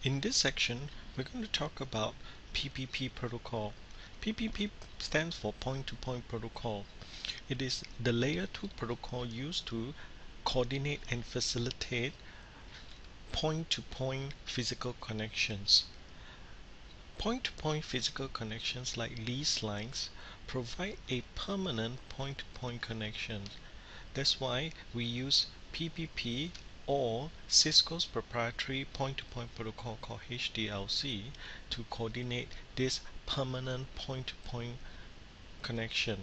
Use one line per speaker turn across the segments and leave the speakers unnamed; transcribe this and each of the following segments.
In this section, we're going to talk about PPP protocol. PPP stands for point-to-point protocol. It is the layer 2 protocol used to coordinate and facilitate point-to-point physical connections. Point-to-point physical connections like leased lines provide a permanent point-to-point connection. That's why we use PPP or Cisco's proprietary point-to-point protocol called HDLC to coordinate this permanent point-to-point connection.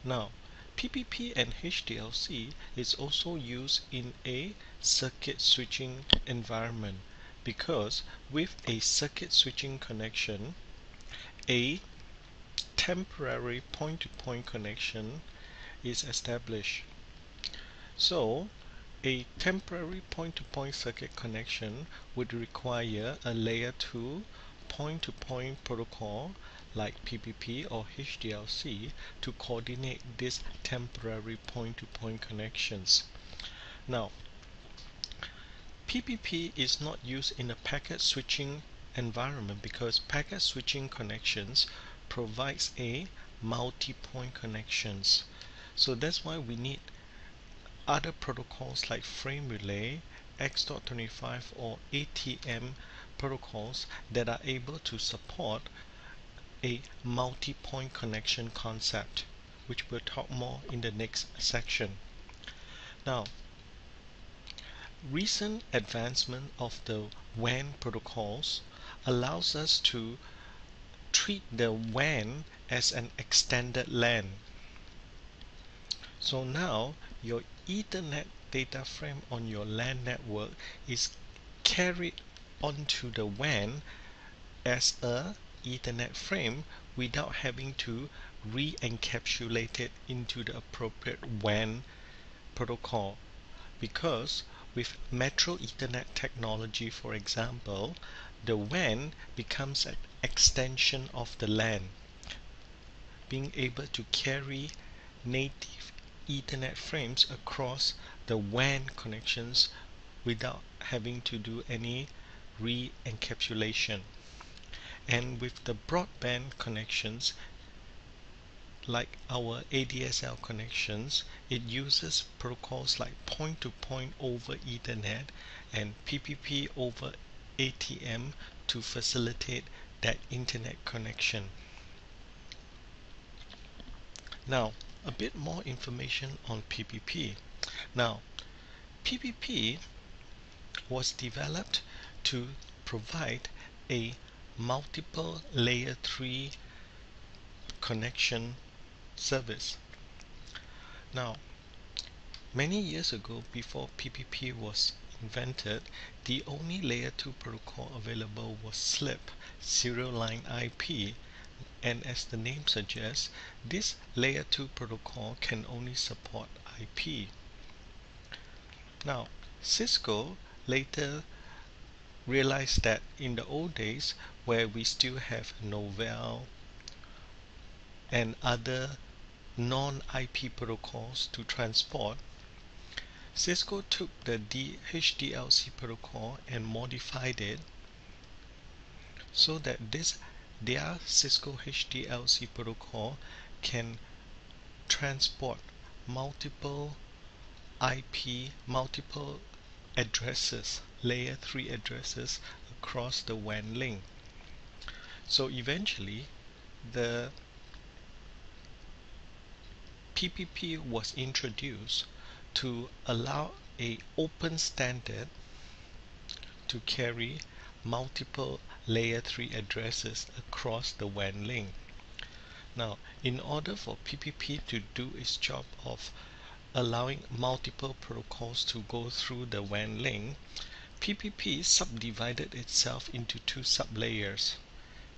Now, PPP and HDLC is also used in a circuit switching environment because with a circuit switching connection, a temporary point-to-point connection is established. So, a temporary point-to-point circuit connection would require a layer 2 point-to-point protocol like PPP or HDLC to coordinate these temporary point-to-point connections. Now, PPP is not used in a packet switching environment because packet switching connections provides a multi-point connections. So that's why we need other protocols like frame relay, X.25 or ATM protocols that are able to support a multi-point connection concept, which we'll talk more in the next section. Now, recent advancement of the WAN protocols allows us to treat the WAN as an extended LAN. So now your Ethernet data frame on your LAN network is carried onto the WAN as a Ethernet frame without having to re-encapsulate it into the appropriate WAN protocol, because with Metro Ethernet technology, for example, the WAN becomes an extension of the LAN, being able to carry native Ethernet frames across the WAN connections without having to do any re-encapsulation. And with the broadband connections, like our ADSL connections, it uses protocols like point-to-point over Ethernet and PPP over ATM to facilitate that internet connection. Now, a bit more information on PPP. Now, PPP was developed to provide a multiple layer 3 connection service. Now, many years ago, before PPP was invented, the only layer 2 protocol available was SLIP, serial line IP, and as the name suggests, this layer 2 protocol can only support IP. Now, Cisco later realized that in the old days, where we still have Novell and other non-IP protocols to transport, Cisco took the HDLC protocol and modified it so that their Cisco HDLC protocol can transport multiple IP, multiple addresses, layer 3 addresses across the WAN link. So eventually the PPP was introduced to allow an open standard to carry multiple layer 3 addresses across the WAN link. Now, in order for PPP to do its job of allowing multiple protocols to go through the WAN link, PPP subdivided itself into two sublayers.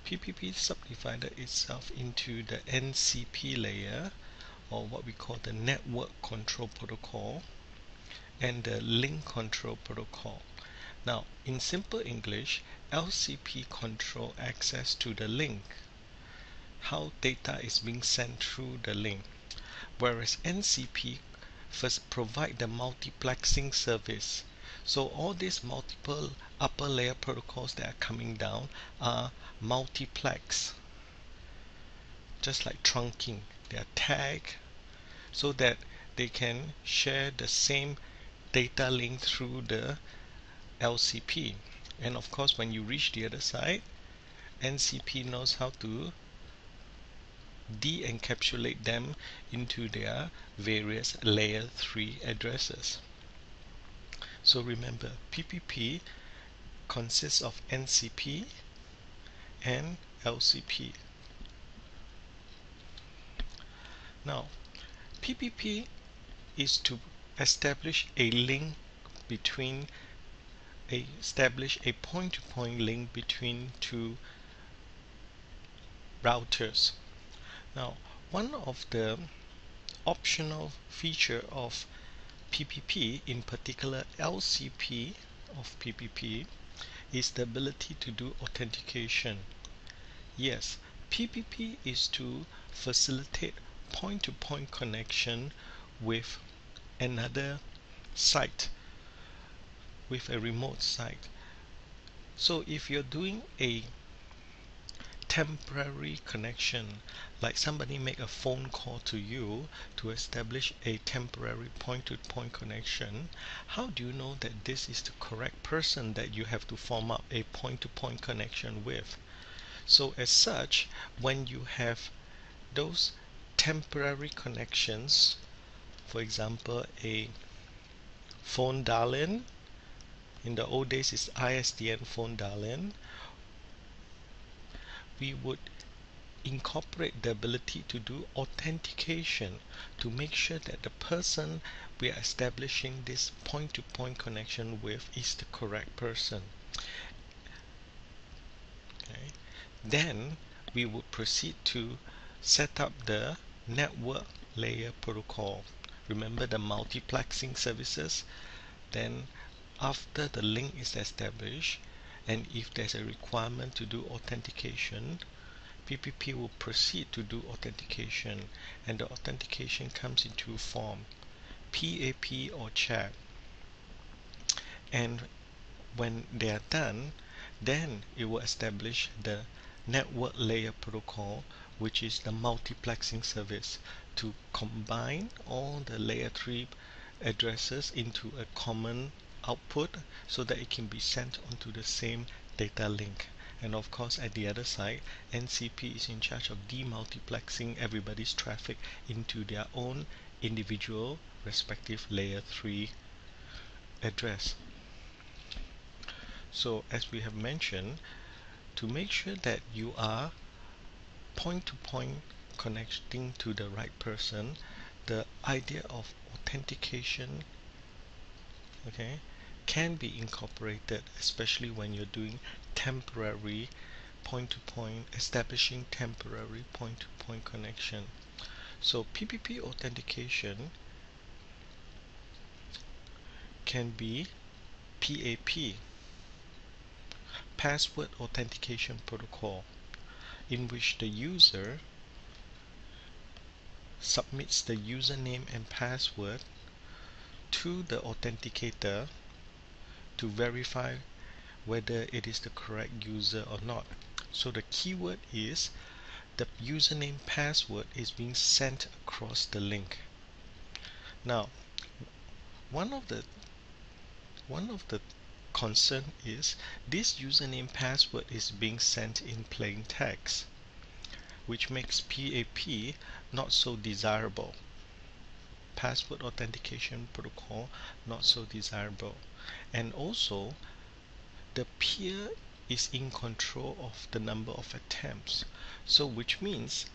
PPP subdivided itself into the NCP layer, or what we call the Network Control Protocol, and the Link Control Protocol. Now, in simple English, LCP control access to the link, how data is being sent through the link, whereas NCP first provide the multiplexing service. So all these multiple upper layer protocols that are coming down are multiplex, just like trunking. They are tagged so that they can share the same data link through the LCP. And of course, when you reach the other side, NCP knows how to de-encapsulate them into their various layer 3 addresses. So remember, PPP consists of NCP and LCP. Now, PPP is to establish a link between establish a point-to-point link between two routers. Now, one of the optional feature of PPP, in particular LCP of PPP, is the ability to do authentication. Yes, PPP is to facilitate point-to-point connection with another site, with a remote site. So if you're doing a temporary connection, like somebody make a phone call to you to establish a temporary point-to-point connection, how do you know that this is the correct person that you have to form up a point-to-point connection with? So as such, when you have those temporary connections, for example a phone dial-in, in the old days it's ISDN phone dial-in, we would incorporate the ability to do authentication to make sure that the person we are establishing this point-to-point connection with is the correct person. Okay. Then we would proceed to set up the network layer protocol. Remember the multiplexing services? Then after the link is established, and if there's a requirement to do authentication, PPP will proceed to do authentication, and the authentication comes in two forms, PAP or chat. And when they are done, then it will establish the network layer protocol, which is the multiplexing service, to combine all the layer 3 addresses into a common output so that it can be sent onto the same data link. And of course, at the other side, NCP is in charge of demultiplexing everybody's traffic into their own individual respective layer 3 address. So as we have mentioned, to make sure that you are point-to-point connecting to the right person, the idea of authentication, okay, can be incorporated, especially when you're doing temporary point-to-point, establishing temporary point-to-point connection. So PPP authentication can be PAP, password authentication protocol, in which the user submits the username and password to the authenticator to verify whether it is the correct user or not. So the keyword is the username password is being sent across the link. Now, one of the concern is this username password is being sent in plain text, which makes PAP not so desirable. Password authentication protocol not so desirable. And also, the peer is in control of the number of attempts. So which means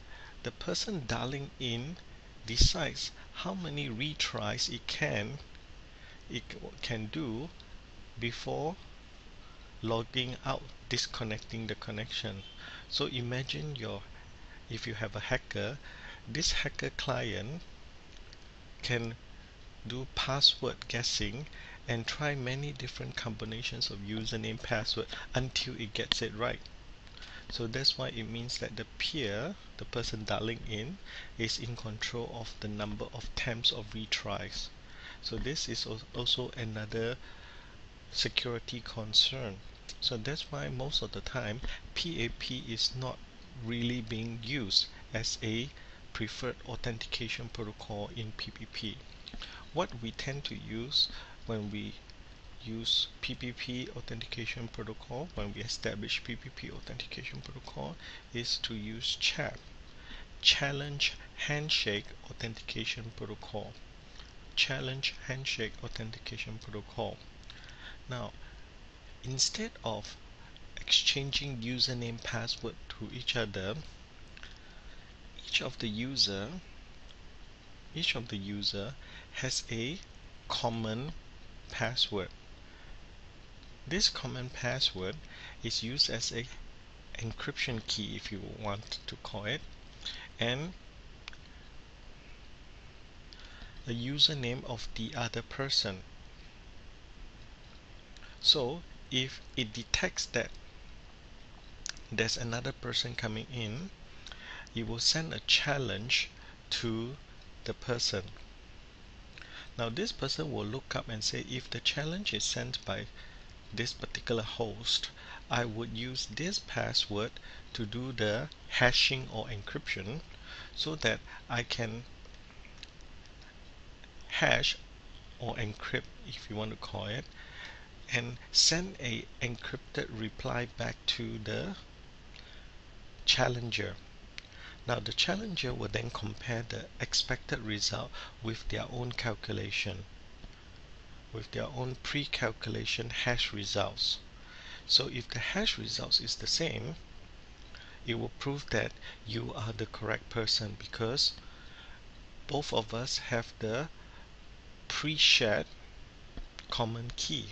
the person dialing in decides how many retries it can do before logging out, disconnecting the connection. So imagine if you have a hacker, this hacker client can do password guessing and try many different combinations of username password until it gets it right. So that's why it means that the peer, the person dialing in, is in control of the number of attempts of retries. So this is also another security concern. So that's why most of the time PAP is not really being used as a preferred authentication protocol in PPP. What we tend to use when we use PPP authentication protocol, when we establish PPP authentication protocol, is to use CHAP, Challenge Handshake Authentication Protocol. Challenge Handshake Authentication Protocol. Now, instead of exchanging username password to each other, each of the user has a common password. This common password is used as a encryption key, if you want to call it, and the username of the other person. So if it detects that there's another person coming in, it will send a challenge to the person. Now this person will look up and say, if the challenge is sent by this particular host, I would use this password to do the hashing or encryption so that I can hash or encrypt, if you want to call it, and send a encrypted reply back to the challenger. Now the challenger will then compare the expected result with their own calculation, with their own pre-calculation hash results. So if the hash results is the same, it will prove that you are the correct person, because both of us have the pre-shared common key.